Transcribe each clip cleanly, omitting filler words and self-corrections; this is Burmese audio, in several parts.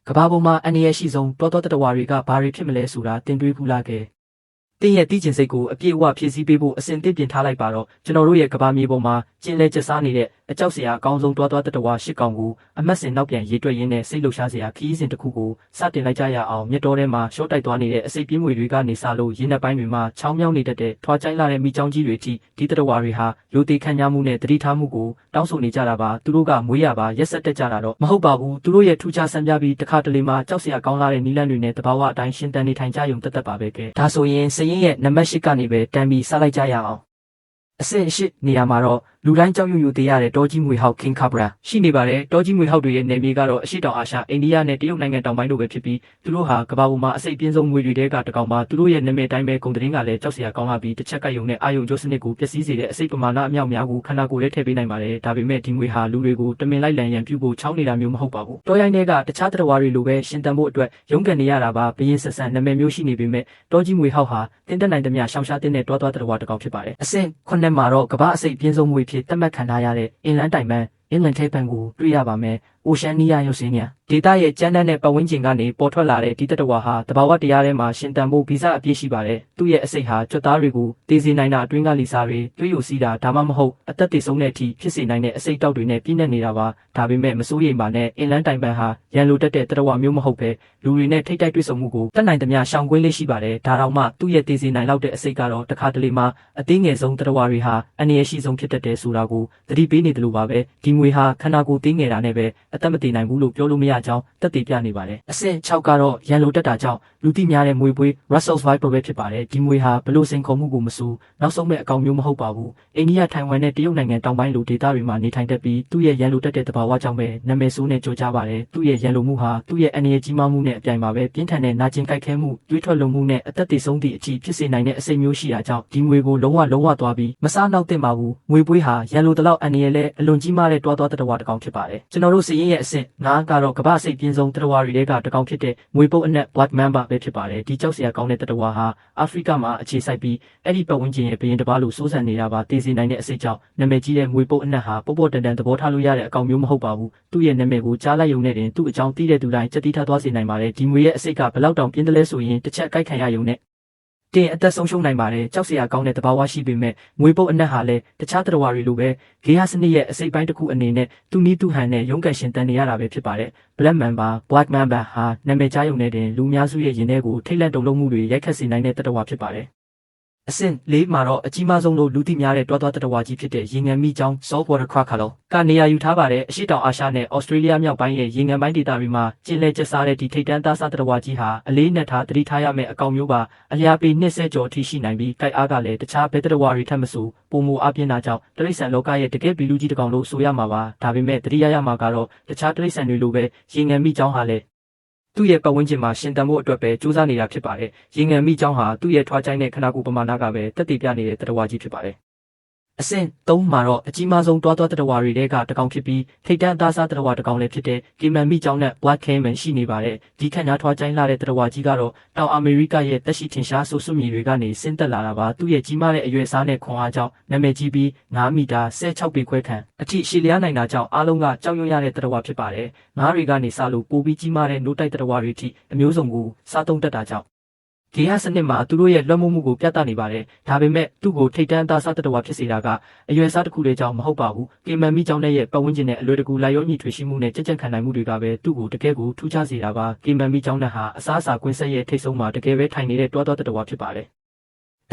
ကဘာပေါ်မှာအန္တရာယ်ရှိဆုံးတောတတဝါတွေကဘာတွေဖြစ်မလဲဆိုတာတင်တွေးဖူးလာခဲ့တင်းရဲ့တီးကျင်စိတ်ကိုအပြည့်အဝဖြည့်ဆည်းပေးဖို့အစဉ်သင့်ပြင်ထားလိုက်ပါတော့ကျွန်တော်တို့ရဲ့ကဘာမြေပေါ်မှာကျင်းလဲကျဆားနေတဲ့အကြောက်စရာအကောင်းဆုံးတွားတတဝါရှစ်ကောင်ကိုအမတ်စင်နောက်ပြန်ရေးတွက်ရင်းနဲ့စိတ်လှုပ်ရှားစရာခီးစဉ်တစ်ခုကိုစတင်လိုက်ကြရအောင်မြတ်တော်ထဲမှာရှော့တိုက်သွားနေတဲ့အစိပ်ပြင်းမွေတွေကနေစလို့ရင်းနှက်ပိုင်းတွေမှာချောင်းမြောင်းနေတတ်တဲ့ထွားချိုင်းလာတဲ့မိချောင်းကြီးတွေထိဒီတတဝါတွေဟာရိုသေခံရမှုနဲ့တတိထားမှုကိုတောင်းဆိုနေကြတာပါသူတို့ကမွေးရပါရက်ဆက်တက်ကြတာတော့မဟုတ်ပါဘူးသူတို့ရဲ့ထူးခြားဆန်းပြပြီးတခါတလေမှာကြောက်စရာကောင်းလာတဲ့နီလန်းတွေနဲ့တဘာဝအတိုင်းရှင်တန်နေထိုင်ကြရုံတသက်ပါပဲကဲဒါဆိုရင်စရင်ရဲ့နံပါတ်၈ကနေပဲတန်ပြီးစလိုက်ကြရအောင်အဆင့်၈နေရာမှာတော့လူတိုင်းကြောက်ရွံ့တည်ရတဲ့တောကြီးမွေဟောက် King Cobra ရှိနေပါတယ်တောကြီးမွေဟောက်တွေရဲ့နယ်မြေကတော့အရှေ့တောင်အာရှအိန္ဒိယနဲ့တရုတ်နိုင်ငံတောင်ပိုင်းတို့ပဲဖြစ်ပြီးသူတို့ဟာကမ္ဘာပေါ်မှာအစိပ်ပြင်းဆုံးမွေတွေတဲကတကောင်ပါသူတို့ရဲ့နာမည်တိုင်းပဲဂုံသတင်းကလည်းကြောက်စရာကောင်းလာပြီးတစ်ချက်ကယုံနဲ့အာယုံကျိုးစနစ်ကိုပျက်စီးစေတဲ့အစိပ်ပမာဏအမြောက်များကိုခန္ဓာကိုယ်ထဲထည့်ပေးနိုင်ပါတယ်ဒါပေမဲ့ဒီမွေဟာလူတွေကိုတမင်လိုက်လံရန်ပြုဖို့ချောင်းနေတာမျိုးမဟုတ်ပါဘူးတောရိုင်းတွေကတခြားတရဝါတွေလိုပဲရှင်တန်ဖို့အတွက်ရုန်းကန်နေရတာပါဘရင်ဆက်ဆန်နာမည်မျိုးရှိနေပေမဲ့တောကြီးမွေဟောက်ဟာတင်းတက်နိုင်သမျှရှောင်ရှားတဲ့တွားတရဝါတကောင်ဖြစ်ပါတယ်အဆင့်9မှာတော့ကမ္ဘာအစိပ်ပြင်းဆုံးမွေဖြစ်သတ်မှတ်ခံထားရတဲ့အင်လန်တိုင်မန်အင်္ဂလန်ထဲပန်ကိုတွေ့ရပါမယ်။အိုရှန်နီးယားရုပ်စင်းများဒေတာရဲ့ကျန်းတန်းတဲ့ပတ်ဝန်းကျင်ကနေပေါ်ထွက်လာတဲ့ဒီတတဝါဟာတဘာဝတရားထဲမှာရှင်တန်ဖို့ဗီဇအပြည့်ရှိပါတယ်။သူ့ရဲ့အစိတ်ဟာကြွက်သားတွေကိုတည်စေနိုင်တာအတွင်းကလီစာတွေတွေးယူစီးတာဒါမှမဟုတ်အသက်တည်ဆုံးတဲ့အထိဖြစ်စေနိုင်တဲ့အစိတ်တောက်တွေနဲ့ပြည့်နေနေတာပါ။ဒါပေမဲ့မစိုးရိမ်ပါနဲ့အင်လန်တိုင်ပန်ဟာရန်လိုတက်တဲ့တတဝါမျိုးမဟုတ်ပဲလူတွေနဲ့ထိတ်တိုက်တွေ့ဆုံမှုကိုတတ်နိုင်သမျှရှောင်ကွင်းလေးရှိပါတယ်။ဒါတော့မှသူ့ရဲ့တည်စေနိုင်လောက်တဲ့အစိတ်ကတော့တခါတလေမှအသေးငယ်ဆုံးတတဝါတွေဟာအန္တရာယ်ရှိဆုံးဖြစ်တတ်တယ်ဆိုတာကိုသတိပေးနေတယ်လို့ပါပဲ။ဒီငွေဟာခန္ဓာကိုယ်သေးငယ်တာနဲ့ပဲအသက်မတည်နိုင်ဘူးလို့ပြောလို့မရကြောင်းသက်သေပြနေပါတယ်အဆင့်6ကတော့ရန်လိုတက်တာကြောင့်လူသိများတဲ့မွေပွေး Russell's Viper ပဲဖြစ်ပါတယ်ဒီမွေဟာဘလို့စိန်ခေါ်မှုကိုမစိုးနောက်ဆုံးမဲ့အကောင်မျိုးမဟုတ်ပါဘူးအိန္ဒိယထိုင်ဝမ်နဲ့တရုတ်နိုင်ငံတောင်ပိုင်းလိုဒေသတွေမှာနေထိုင်တတ်ပြီးသူ့ရဲ့ရန်လိုတက်တဲ့သဘာဝကြောင့်ပဲနာမည်ဆိုးနဲ့ကြော်ကြားပါတယ်သူ့ရဲ့ရန်လိုမှုဟာသူ့ရဲ့အန္တရာယ်ကြီးမားမှုနဲ့အပြိုင်ပါပဲပြင်းထန်တဲ့နာကျင်ကြိုက်ခဲမှုတွေးထွက်လုံမှုနဲ့အသက်သေဆုံးသည့်အထိဖြစ်စေနိုင်တဲ့အစိတ်မျိုးရှိတာကြောင့်ဒီမွေကိုလုံးဝသွားပြီးမစားနောက်သင့်ပါဘူးမွေပွေးဟာရန်လိုတလောက်အန္တရာယ်နဲ့အလွန်ကြီးမားတဲ့တွားတတဝါတစ်ကောင်ဖြစ်ပါတယ်ကျွန်တော်တို့စရင်ရဲ့အဆင့်9ကတော့ကမ္ဘာအစိပ်ပြင်းဆုံးတတဝါတွေထဲကတစ်ကောင်ဖြစ်တဲ့မွေပုတ်အနက် Black Mamba ပဲဖြစ်ပါတယ်ဒီကြောက်စရာကောင်းတဲ့တတဝါဟာအာဖရိကမှာအခြေစိုက်ပြီးအဲ့ဒီပတ်ဝန်းကျင်ရဲ့ဘရင်တစ်ပါးလိုစိုးစံနေတာပါတည်စေနိုင်တဲ့အစိပ်ကြောင့်နာမည်ကြီးတဲ့မွေပုတ်အနက်ဟာပေါ့တန်သဘောထားလို့ရတဲ့အကောင်မျိုးမဟုတ်ပါဘူးသူ့ရဲ့နာမည်ကိုကြားလိုက်ရုံနဲ့တင်သူ့အကြောင်းသိတဲ့သူတိုင်းစက်တိထားသွားစေနိုင်ပါတယ်ဒီမွေရဲ့အစိပ်ကဘယ်လောက်တောင်ပြင်းတယ်လဲဆိုရင်တစ်ချက်ကိုက်ခံရရုံနဲ့တင်အသက်ဆုံးရှုံးနိုင်ပါတယ်ကြောက်စရာကောင်းတဲ့တဘာဝရှိပေမဲ့ငွေပုတ်အနက်ဟာလည်းတခြားတရဝါတွေလိုပဲဂေဟစနစ်ရဲ့အစိပ်ပိုင်းတစ်ခုအနေနဲ့သူ့နည်းသူ့ဟန်နဲ့ရုန်းကန်ရှင်တန်နေရတာပဲဖြစ်ပါတယ် Black Mamba Black Mamba ဟာနာမည်ကြားရုံနဲ့တင်လူများစုရဲ့ရင်ထဲကိုထိတ်လန့်တုန်လှုပ်မှုတွေရိုက်ခတ်စေနိုင်တဲ့တတဝါဖြစ်ပါတယ်အဆင့်၄မှာတော့အကြီးမားဆုံးလို့လူသိများတဲ့တွားတတဝါကြီးဖြစ်တဲ့ရေငန်မိချောင်း Saltwater Crocodile ကနေရာယူထားပါတယ်အရှေ့တောင်အာရှနဲ့ဩစတြေးလျမြောက်ပိုင်းရဲ့ရေငန်ပိုင်းဒေသတွေမှာကျင်းလဲကျဆားတဲ့ဒီထိတ်တန်းသားစားတတဝါကြီးဟာအလေးနက်ထားသတိထားရမယ့်အကောင်မျိုးပါအလျားပေ20ကျော်အထိရှိနိုင်ပြီးကြိုက်အားကလည်းတခြားဘဲတတဝါတွေထက်မဆိုပုံမအပြင်းတာကြောင့်တရိษံလောကရဲ့တကယ်ဘီလူကြီးတစ်ကောင်လို့ဆိုရမှာပါဒါပေမဲ့သတိရရမှာကတော့တခြားတရိษံတွေလိုပဲရေငန်မိချောင်းဟာလည်းသူ့ရဲ့ပတ်ဝန်းကျင်မှာရှင်တန်ဖို့အတွက်ပဲစူးစမ်းနေတာဖြစ်ပါတယ်။ရေငန်မိချောင်းဟာသူ့ရဲ့ထွားချိုင်းတဲ့ခန္ဓာကိုယ်ပမာဏကပဲတက်တည်ပြနေတဲ့တတဝါကြီးဖြစ်ပါတယ်။အဆင့်3မှာတော့အကြီးမားဆုံးတွားတတဝါတွေထဲကတစ်ကောင်ဖြစ်ပြီးထိတ်တန်းအသားစားတတဝါတစ်ကောင်လည်းဖြစ်တဲ့ကီမန်မိချောင်းနဲ့ Black Caiman ရှိနေပါတယ်။ဒီခန္ဓာထွားချိုင်းလာတဲ့တတဝါကြီးကတော့တောင်အမေရိကရဲ့တက်ရှိထင်ရှားဆိုးစွမြေတွေကနေဆင်းသက်လာတာပါ။သူ့ရဲ့ကြီးမားတဲ့အရွယ်အစားနဲ့ခွန်အားကြောင့်နာမည်ကြီးပြီး9မီတာ16ပေခွဲခန့်အထိရှည်လျားနိုင်တာကြောင့်အားလုံးကကြောက်ရွံ့ရတဲ့တတဝါဖြစ်ပါတယ်။ငါးတွေကနေစလို့ပိုပြီးကြီးမားတဲ့နိုးတိုက်တတဝါတွေထိအမျိုးစုံကိုစားသုံးတတ်တာကြောင့်ဂေဟစနစ်မှာသူတို့ရဲ့လွှမ်းမိုးမှုကိုပြသနေပါတယ်။ဒါပေမဲ့သူ့ကိုထိတ်တန်းသားစားတတဝါဖြစ်စေတာကအရွယ်စားတစ်ခုတည်းကြောင့်မဟုတ်ပါဘူး။ကေမန်မိချောင်းရဲ့ပတ်ဝန်းကျင်နဲ့အလွယ်တကူလိုက်ရောညှိထွေရှိမှုနဲ့ကြက်ကြက်ခံနိုင်မှုတွေကပဲသူ့ကိုတကယ်ကိုထူးခြားစေတာပါ။ကေမန်မိချောင်းဟာအစားအစာကွင်းဆက်ရဲ့ထိတ်ဆုံးမှာတကယ်ပဲထိုင်နေတဲ့တွားတတဝါဖြစ်ပါတယ်။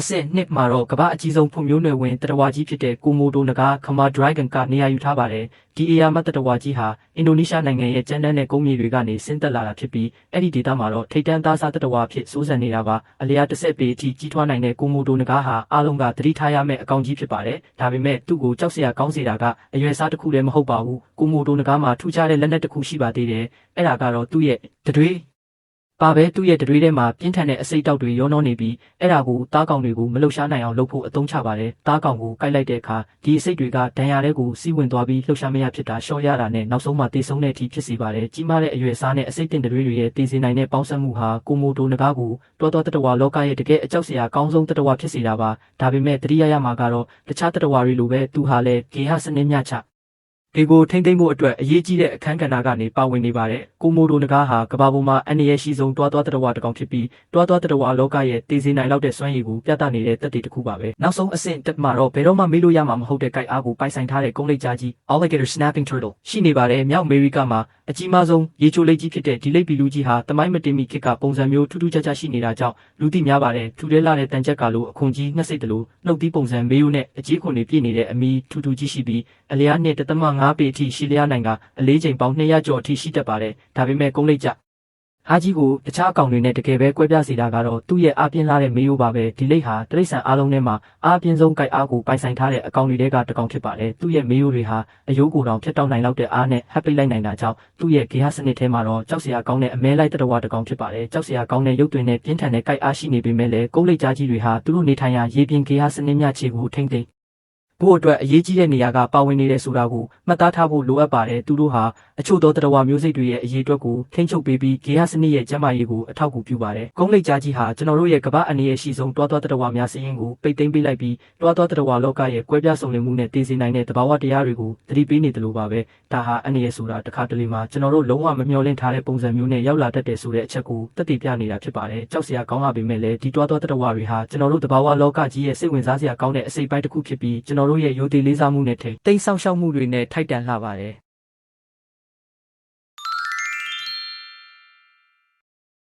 အဆင့်2မှာတော့ကမ္ဘာအကြီးဆုံးဖွံ့ဖြိုးနယ်ဝင်တတဝါကြီးဖြစ်တဲ့ကိုမိုဒိုနဂါခမာဒရိုင်ဂန်ကနေရာယူထားပါတယ်။ဒီအေယာမတတဝါကြီးဟာအင်ဒိုနီးရှားနိုင်ငံရဲ့ကျန်းတန်းတဲ့ကုန်းမြေတွေကနေဆင်းသက်လာတာဖြစ်ပြီးအဲ့ဒီဒေသမှာတော့ထိတ်တန်းသားစားတတဝါဖြစ်စိုးစံနေတာပါ။အလျား10ပေအထိကြီးထွားနိုင်တဲ့ကိုမိုဒိုနဂါဟာအားလုံးကသတိထားရမယ့်အကောင်ကြီးဖြစ်ပါတယ်။ဒါပေမဲ့သူ့ကိုကြောက်စရာကောင်းစေတာကအရွယ်စားတစ်ခုလည်းမဟုတ်ပါဘူး။ကိုမိုဒိုနဂါမှာထူးခြားတဲ့လက်နက်တစ်ခုရှိပါသေးတယ်။အဲ့ဒါကတော့သူ့ရဲ့တတွေးပါပဲသူ့ရဲ့တတွေးထဲမှာပြင်းထန်တဲ့အစိတ်တောက်တွေရောနှောနေပြီးအဲ့ဒါကိုသားကောင်တွေကိုမလှုပ်ရှားနိုင်အောင်လုပ်ဖို့အသုံးချပါတယ်သားကောင်ကိုကိုက်လိုက်တဲ့အခါဒီအစိတ်တွေကဒဏ်ရာတွေကိုစီးဝင်သွားပြီးလှုပ်ရှားမရဖြစ်တာရှော့ရတာနဲ့နောက်ဆုံးမှတေဆုံးတဲ့အထိဖြစ်စေပါတယ်ကြီးမားတဲ့အရွယ်အစားနဲ့အစိတ်တင်တတွေးတွေရဲ့တည်စေနိုင်တဲ့ပေါင်းစပ်မှုဟာကိုမိုဒိုနဂါကိုတွားတတဝါလောကရဲ့တကယ်အကြောက်စရာအကောင်းဆုံးတတဝါဖြစ်စေတာပါဒါပေမဲ့တတိယရမှာကတော့တခြားတတဝါတွေလိုပဲသူဟာလည်းဂေဟစနစ်မြချ တွေကိုထိမ့်သိမ့်ဖို့အတွက်အရေးကြီးတဲ့အခန်းကဏ္ဍကနေပါဝင်နေပါတယ်။ကိုမိုဒိုနဂါဟာကမ္ဘာပေါ်မှာအန္တရာယ်ရှိဆုံးတွားတတဝါတစ်ကောင်ဖြစ်ပြီးတွားတတဝါလောကရဲ့တည်စေနိုင်လောက်တဲ့စွမ်းရည်ကိုပြသနေတဲ့သက်သေတစ်ခုပါပဲ။နောက်ဆုံးအဆင့်တက်မှာတော့ဘယ်တော့မှမေးလို့ရမှာမဟုတ်တဲ့ကြိုက်အားကိုပိုင်ဆိုင်ထားတဲ့ကုန်းလိပ်ကြားကြီး Alligator Snapping Turtle ရှိနေပါတယ်။မြောက်အမေရိကမှာအကြီးမားဆုံးရေချိုလိပ်ကြီးဖြစ်တဲ့ဒီလိပ်ပီလူကြီးဟာတမိုင်းမတင်မီခေတ်ကပုံစံမျိုးထူးထူးခြားခြားရှိနေတာကြောင့်လူသိများပါတယ်။ထူထဲလာတဲ့တန်ချက်ကလိုအခွန်ကြီးငှက်စိတ်တလို့နှုတ်သီးပုံစံမေးရိုးနဲ့အကြီးခွန်တွေပြည့်နေတဲ့အမီထူကြီးရှိပြီးအလျားနဲ့1.5 ပေအထိရှိလျားနိုင်ကအလေးချိန်ပေါင်း200ကျော်အထိရှိတတ်ပါတယ်။ဒါပေမဲ့ကုန်းလိပ်ကြအားကြီးကိုတခြားအကောင်တွေနဲ့တကယ်ပဲကွဲပြားစေတာကတော့သူ့ရဲ့အားပြင်းလာတဲ့မေးရိုးပါပဲဒီလိပ်ဟာတိရစ္ဆာန်အားလုံးထဲမှာအားပြင်းဆုံးကြိုက်အားကိုပိုင်ဆိုင်ထားတဲ့အကောင်တွေထဲကတစ်ကောင်ဖြစ်ပါတယ်သူ့ရဲ့မေးရိုးတွေဟာအယိုးကိုယ်တောင်ဖျက်တောက်နိုင်လောက်တဲ့အားနဲ့ဟပ်ပိတ်လိုက်နိုင်တာကြောင့်သူ့ရဲ့ဂေဟစနစ်ထဲမှာတော့ကြောက်စရာကောင်းတဲ့အမဲလိုက်တတဝါတစ်ကောင်ဖြစ်ပါတယ်ကြောက်စရာကောင်းတဲ့ရုပ်တွင်နဲ့ပြင်းထန်တဲ့ကြိုက်အားရှိနေပေမဲ့လည်းကုန်းလိပ်ကြားကြီးတွေဟာသူတို့နေထိုင်ရာရေပြင်ဂေဟစနစ်များခြေကိုထိမ့်သိမ်းဖို့အတွက်အရေးကြီးတဲ့နေရာကပါဝင်နေတဲ့ဆိုတာကိုမှတ်သားထားဖို့လိုအပ်ပါတယ်သူတို့ဟာအချို့သောတတဝါမျိုးစိတ်တွေရဲ့အရေးအတွက်ကိုထိန်းချုပ်ပေးပြီးဂေဟစနစ်ရဲ့ကျန်းမာရေးကိုအထောက်အကူပြုပါတယ်ကုန်းလိပ်ကြားကြီးဟာကျွန်တော်တို့ရဲ့ကမ္ဘာအနေရဲ့ရှိဆုံးတွားတတဝါများစီးရင်ကိုပိတ်သိမ်းပေးလိုက်ပြီးတွားတတဝါလောကရဲ့ကွဲပြားစုံလင်မှုနဲ့တည်စေနိုင်တဲ့တဘာဝတရားတွေကိုသတိပေးနေတယ်လို့ပါပဲဒါဟာအနေရဲ့ဆိုတာတစ်ခါတလေမှာကျွန်တော်တို့လုံးဝမမျှော်လင့်ထားတဲ့ပုံစံမျိုးနဲ့ရောက်လာတတ်တယ်ဆိုတဲ့အချက်ကိုသက်သေပြနေတာဖြစ်ပါတယ်ကြောက်စရာကောင်းလာပေမဲ့လည်းဒီတွားတတဝါတွေဟာကျွန်တော်တို့တဘာဝလောကကြီးရဲ့စိတ်ဝင်စားစရာကောင်းတဲ့အစိတ်ပိုင်းတစ်ခုဖြစ်ပြီးကျွန်တော်တို့ရဲ့ယိုသေးလေးစားမှုနဲ့ထိတ်သိမ်းဆောင်ရှောက်မှုတွေနဲ့ထိုက်တန်လှပါတယ်